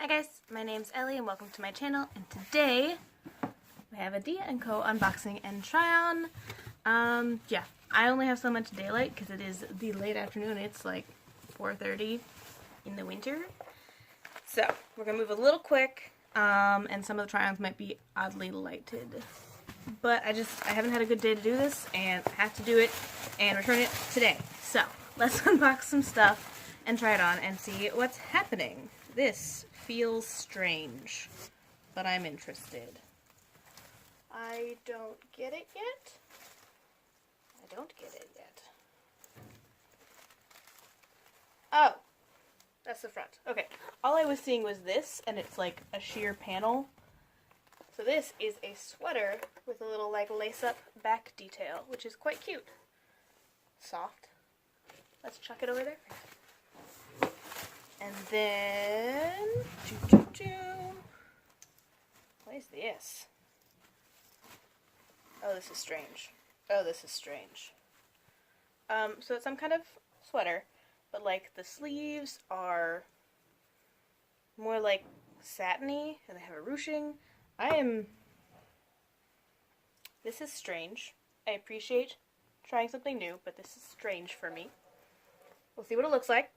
guys, my name's Ellie and welcome to my channel, and today we have a Dia & Co unboxing and try on. Yeah, I only have so much daylight because it is the late afternoon. It's like 4:30 in the winter. So, we're going to move a little quick, and some of the try-ons might be oddly lighted. But I haven't had a good day to do this, and I have to do it and return it today. So, let's unbox some stuff and try it on and see what's happening. This feels strange, but I'm interested. I don't get it yet. Oh, that's the front. Okay, all I was seeing was this, and it's like a sheer panel. So this is a sweater with a little like lace-up back detail, which is quite cute. Soft. Let's chuck it over there. And then, what is this? Oh, this is strange. So it's some kind of sweater, but like the sleeves are more like satiny, and they have a ruching. This is strange. I appreciate trying something new, but this is strange for me. We'll see what it looks like.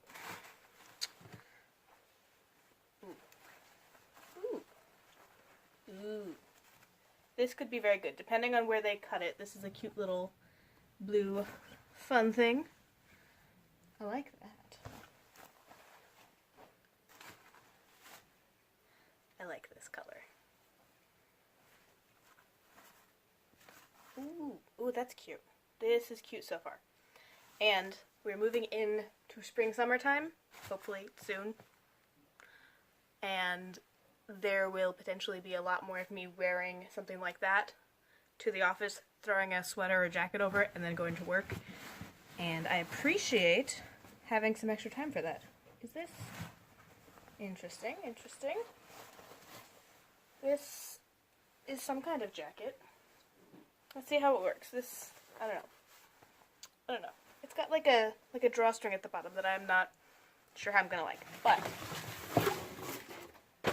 Ooh. This could be very good, depending on where they cut it. This is a cute little blue fun thing. I like that. I like this color. Ooh, that's cute. This is cute so far. And we're moving in to spring, summertime, hopefully soon. And there will potentially be a lot more of me wearing something like that to the office, throwing a sweater or jacket over it, and then going to work. And I appreciate having some extra time for that. Is this interesting? This is some kind of jacket. Let's see how it works. I don't know. It's got like a drawstring at the bottom that I'm not sure how I'm gonna like, but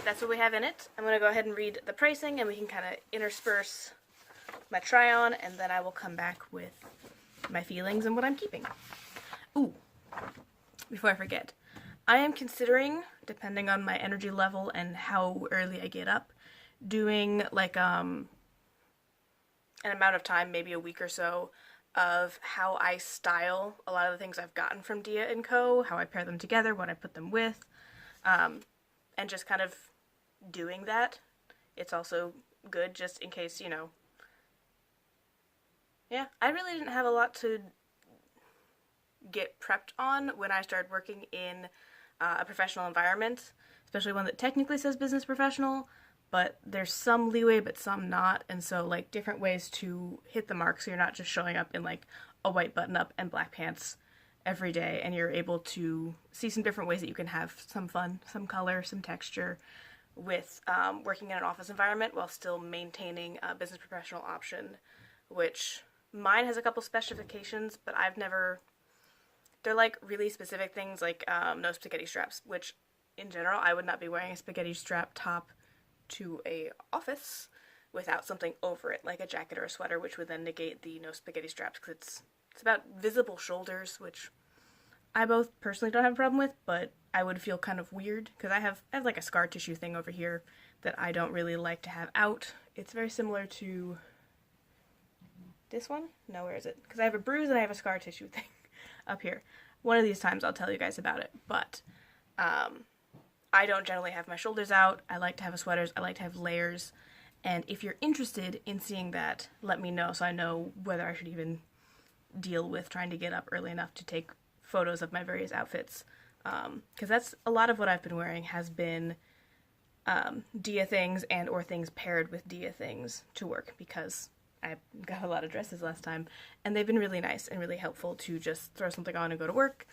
that's what we have in it. I'm going to go ahead and read the pricing, and we can kind of intersperse my try-on, and then I will come back with my feelings and what I'm keeping. Ooh, before I forget, I am considering, depending on my energy level and how early I get up, doing like an amount of time, maybe a week or so, of how I style a lot of the things I've gotten from Dia & Co., how I pair them together, what I put them with, and just kind of doing that. It's also good just in case, yeah, I really didn't have a lot to get prepped on when I started working in a professional environment, especially one that technically says business professional, but there's some leeway but some not, and so like different ways to hit the mark so you're not just showing up in like a white button-up and black pants every day, and you're able to see some different ways that you can have some fun, some color, some texture with working in an office environment while still maintaining a business professional option, which mine has a couple specifications, but they're like really specific things like no spaghetti straps, which in general I would not be wearing a spaghetti strap top to a office without something over it, like a jacket or a sweater, which would then negate the no spaghetti straps, because it's about visible shoulders, which I both personally don't have a problem with, but I would feel kind of weird, because I have like a scar tissue thing over here that I don't really like to have out. It's very similar to this one? No, where is it? Because I have a bruise and I have a scar tissue thing up here. One of these times I'll tell you guys about it, but I don't generally have my shoulders out. I like to have sweaters. I like to have layers, and if you're interested in seeing that, let me know so I know whether I should even deal with trying to get up early enough to take photos of my various outfits, because that's a lot of what I've been wearing has been Dia things and or things paired with Dia things to work, because I got a lot of dresses last time and they've been really nice and really helpful to just throw something on and go to work.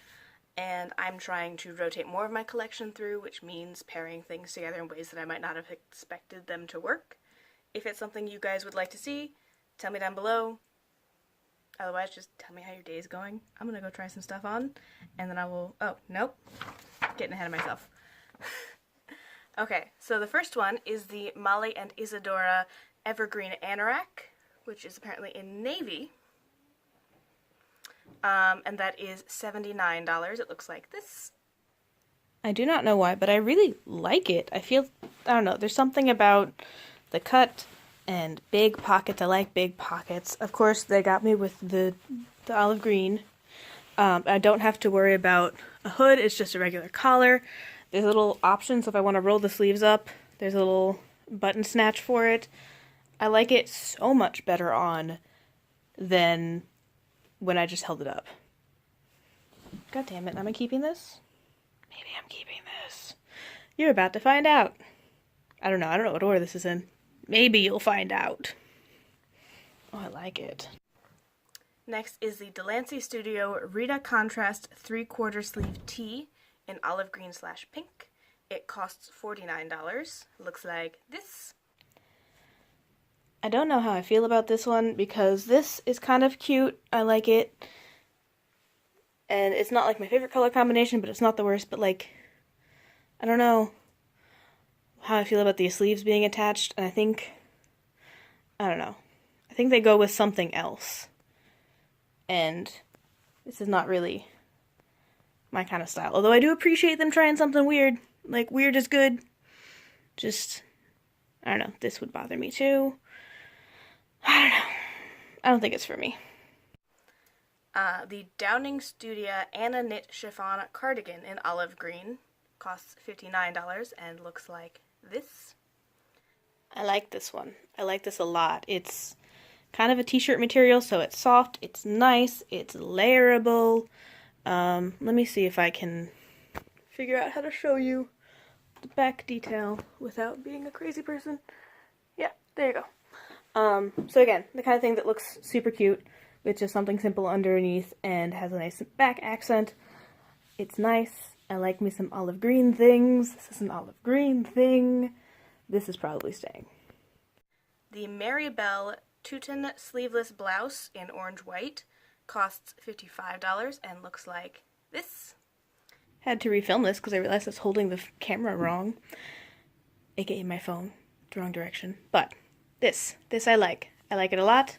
And I'm trying to rotate more of my collection through, which means pairing things together in ways that I might not have expected them to work. If it's something you guys would like to see, tell me down below. Otherwise, just tell me how your day is going. I'm gonna go try some stuff on, and then I will... Oh, nope. Getting ahead of myself. Okay, so the first one is the Molly and Isadora Evergreen Anorak, which is apparently in navy. And that is $79. It looks like this. I do not know why, but I really like it. I don't know, there's something about the cut and big pockets. I like big pockets. Of course, they got me with the olive green. I don't have to worry about a hood. It's just a regular collar. There's little options if I want to roll the sleeves up. There's a little button snatch for it. I like it so much better on than when I just held it up. God damn it, am I keeping this? Maybe I'm keeping this. You're about to find out. I don't know what order this is in. Maybe you'll find out. Oh, I like it. Next is the Delancey Studio Rita Contrast 3/4 sleeve tee in olive green / pink. It costs $49. Looks like this. I don't know how I feel about this one because this is kind of cute. I like it. And it's not like my favorite color combination, but it's not the worst. But like, I don't know how I feel about these sleeves being attached. And I don't know. I think they go with something else. And this is not really my kind of style. Although I do appreciate them trying something weird. Like, weird is good. Just, I don't know. This would bother me too. I don't know. I don't think it's for me. The Downing Studio Anna Knit Chiffon Cardigan in olive green costs $59 and looks like this. I like this one. I like this a lot. It's kind of a t-shirt material, so it's soft, it's nice, it's layerable. Let me see if I can figure out how to show you the back detail without being a crazy person. Yeah, there you go. So again, the kind of thing that looks super cute with just something simple underneath and has a nice back accent. It's nice. I like me some olive green things. This is an olive green thing. This is probably staying. The Mary Bell Teuton sleeveless blouse in orange white costs $55 and looks like this. Had to refilm this because I realized I was holding the camera wrong, aka my phone, the wrong direction. But this I like. I like it a lot.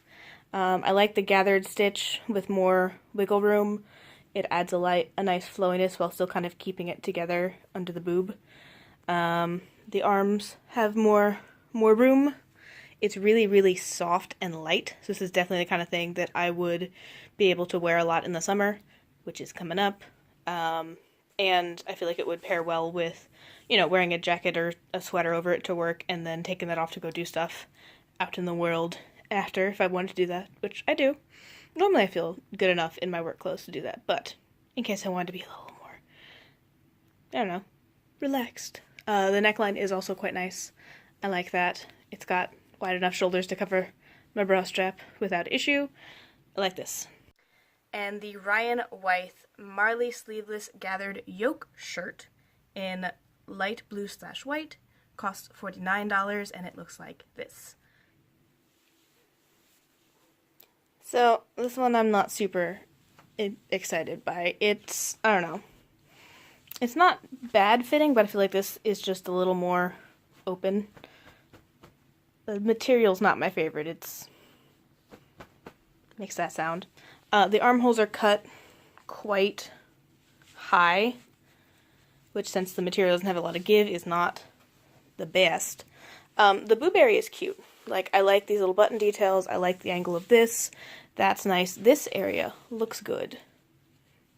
I like the gathered stitch with more wiggle room. It adds a nice flowiness while still kind of keeping it together under the boob. The arms have more room. It's really, really soft and light. So this is definitely the kind of thing that I would be able to wear a lot in the summer, which is coming up. And I feel like it would pair well with, wearing a jacket or a sweater over it to work and then taking that off to go do stuff out in the world after, if I wanted to do that, which I do. Normally I feel good enough in my work clothes to do that, but in case I wanted to be a little more, I don't know, relaxed. The neckline is also quite nice. I like that. It's got wide enough shoulders to cover my bra strap without issue. I like this. And the Ryan Wythe Marley sleeveless gathered yoke shirt in light blue / white costs $49 and it looks like this. So this one I'm not super excited by. It's, I don't know. It's not bad fitting, but I feel like this is just a little more open. The material's not my favorite. It's makes that sound. The armholes are cut quite high, which since the material doesn't have a lot of give is not the best. The boob area is cute. Like, I like these little button details. I like the angle of this. That's nice. This area looks good.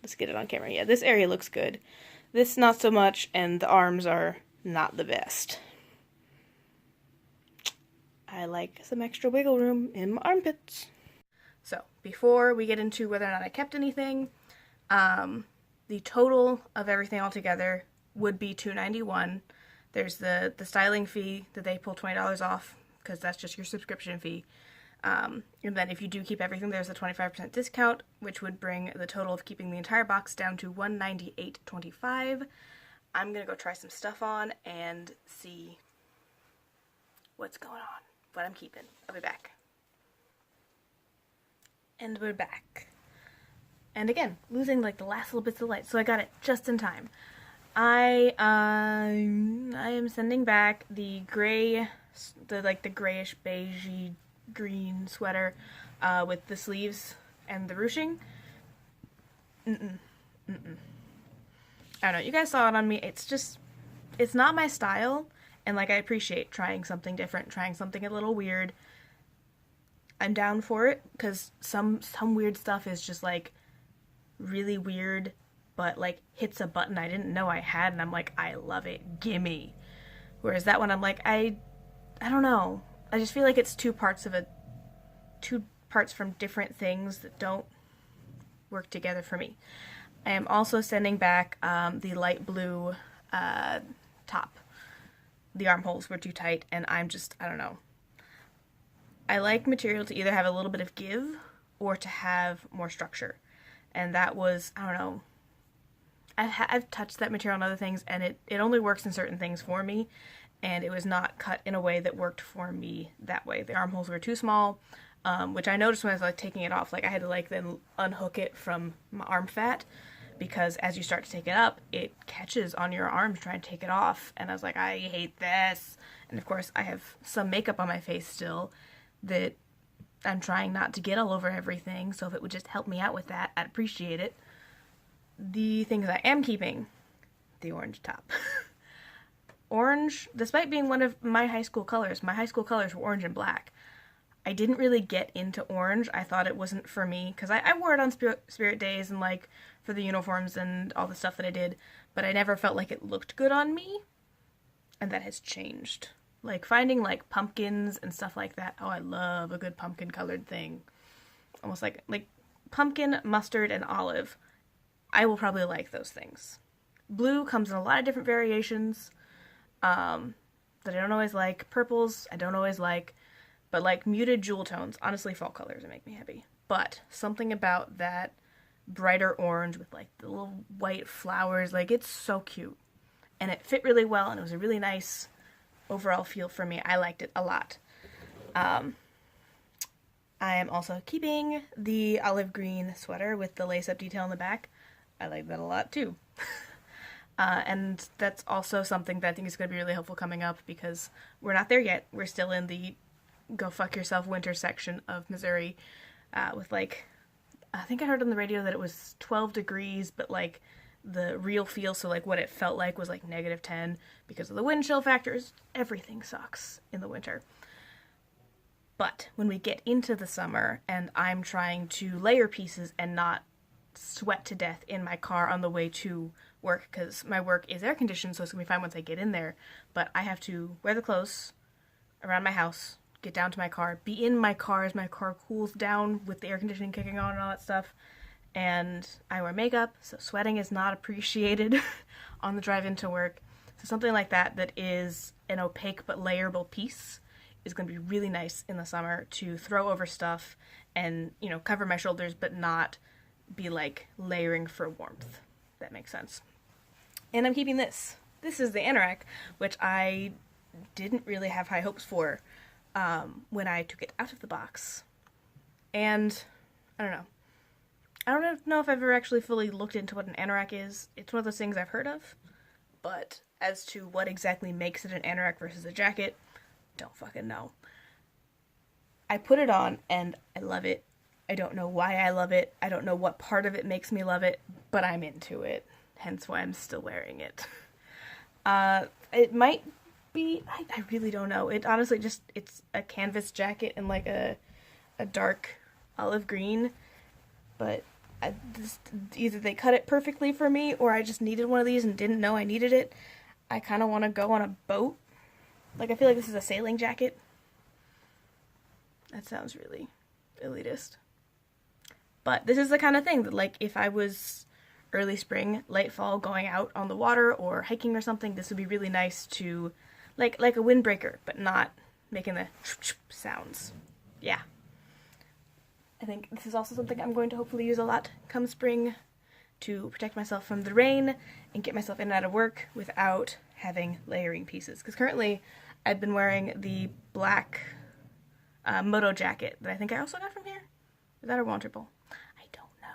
Let's get it on camera. Yeah, this area looks good. This not so much, and the arms are not the best. I like some extra wiggle room in my armpits. So, before we get into whether or not I kept anything, the total of everything all together would be $291. There's the styling fee that they pull $20 off, because that's just your subscription fee. And then if you do keep everything, there's a 25% discount, which would bring the total of keeping the entire box down to $198.25. I'm going to go try some stuff on and see what's going on, what I'm keeping. I'll be back. And we're back. And again, losing like the last little bits of light, so I got it just in time. I am sending back the gray, the grayish beigey green sweater with the sleeves and the ruching. I don't know, you guys saw it on me. It's not my style, and like I appreciate trying something different, trying something a little weird. I'm down for it, because some weird stuff is just like really weird, but like hits a button I didn't know I had, and I'm like, I love it, gimme. Whereas that one, I'm like, I don't know. I just feel like it's two parts from different things that don't work together for me. I am also sending back the light blue top. The armholes were too tight, and I don't know. I like material to either have a little bit of give or to have more structure. And that was, I don't know, I've touched that material on other things, and it only works in certain things for me, and it was not cut in a way that worked for me that way. The armholes were too small, which I noticed when I was like taking it off. Like I had to like then unhook it from my arm fat, because as you start to take it up, it catches on your arms trying to take it off, and I was like, I hate this. And of course I have some makeup on my face still that I'm trying not to get all over everything, so if it would just help me out with that, I'd appreciate it. The things I am keeping, the orange top. Orange, despite being one of my high school colors were orange and black. I didn't really get into orange. I thought it wasn't for me, because I wore it on spirit days and like for the uniforms and all the stuff that I did, but I never felt like it looked good on me, and that has changed. Like finding like pumpkins and stuff like that. Oh, I love a good pumpkin colored thing. Almost like pumpkin, mustard, and olive. I will probably like those things. Blue comes in a lot of different variations that I don't always like. Purples I don't always like. But like muted jewel tones, honestly fall colors that make me happy. But something about that brighter orange with like the little white flowers, like it's so cute. And it fit really well, and it was a really nice overall feel for me. I liked it a lot. I am also keeping the olive green sweater with the lace-up detail in the back. I like that a lot too. And that's also something that I think is going to be really helpful coming up, because we're not there yet. We're still in the go fuck yourself winter section of Missouri with like, I think I heard on the radio that it was 12 degrees, but like the real feel, so like what it felt like was like -10 because of the wind chill factors. Everything sucks in the winter. But when we get into the summer and I'm trying to layer pieces and not sweat to death in my car on the way to work, because my work is air conditioned, so it's gonna be fine once I get in there, but I have to wear the clothes around my house, get down to my car, be in my car as my car cools down with the air conditioning kicking on and all that stuff. And I wear makeup, so sweating is not appreciated on the drive into work. So something like that is an opaque but layerable piece is going to be really nice in the summer to throw over stuff and, you know, cover my shoulders but not be like layering for warmth. That makes sense. And I'm keeping this. This is the anorak, which I didn't really have high hopes for when I took it out of the box. And I don't know if I've ever actually fully looked into what an anorak is. It's one of those things I've heard of, but as to what exactly makes it an anorak versus a jacket, don't fucking know. I put it on and I love it. I don't know why I love it. I don't know what part of it makes me love it, but I'm into it. Hence why I'm still wearing it. It might be, I really don't know. It honestly it's a canvas jacket in like a dark olive green, but either they cut it perfectly for me or I just needed one of these and didn't know I needed it. I kind of want to go on a boat. Like, I feel like this is a sailing jacket. That sounds really elitist. But this is the kind of thing that, like, if I was early spring, late fall, going out on the water or hiking or something, this would be really nice to, like a windbreaker, but not making the sounds. Yeah. I think this is also something I'm going to hopefully use a lot come spring to protect myself from the rain and get myself in and out of work without having layering pieces. Because currently I've been wearing the black moto jacket that I think I also got from here. Is that a washable? I don't know.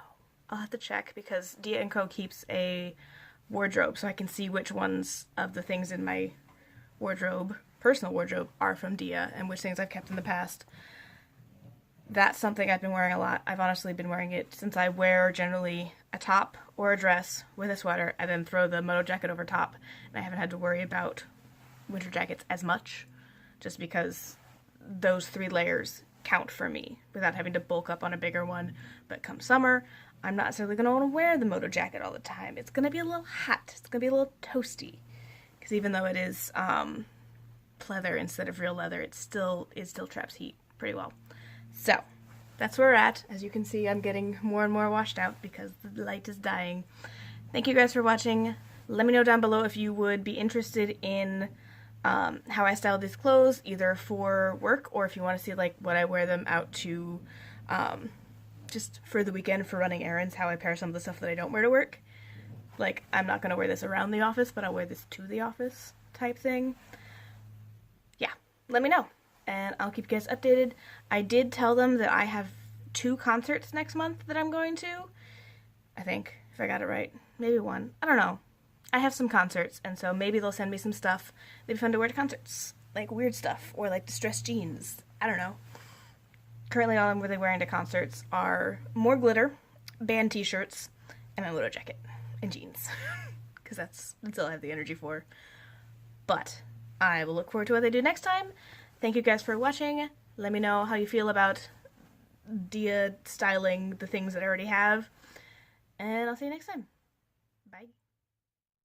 I'll have to check because Dia & Co. keeps a wardrobe so I can see which ones of the things in my wardrobe, personal wardrobe, are from Dia and which things I've kept in the past. That's something I've been wearing a lot. I've honestly been wearing it since I wear generally a top or a dress with a sweater and then throw the moto jacket over top. And I haven't had to worry about winter jackets as much just because those 3 layers count for me without having to bulk up on a bigger one. But come summer, I'm not necessarily going to want to wear the moto jacket all the time. It's going to be a little hot. It's going to be a little toasty. Because even though it is pleather instead of real leather, it still traps heat pretty well. So, that's where we're at. As you can see, I'm getting more and more washed out because the light is dying. Thank you guys for watching. Let me know down below if you would be interested in how I style these clothes, either for work or if you want to see like what I wear them out to just for the weekend for running errands, how I pair some of the stuff that I don't wear to work. Like, I'm not going to wear this around the office, but I'll wear this to the office type thing. Yeah, let me know. And I'll keep you guys updated. I did tell them that I have 2 concerts next month that I'm going to. I think, if I got it right. Maybe 1. I don't know. I have some concerts, and so maybe they'll send me some stuff that'd be fun to wear to concerts. Like weird stuff, or like distressed jeans. I don't know. Currently all I'm really wearing to concerts are more glitter, band t-shirts, and my moto jacket. And jeans. Because that's all I have the energy for. But I will look forward to what they do next time. Thank you guys for watching. Let me know how you feel about Dia styling the things that I already have. And I'll see you next time.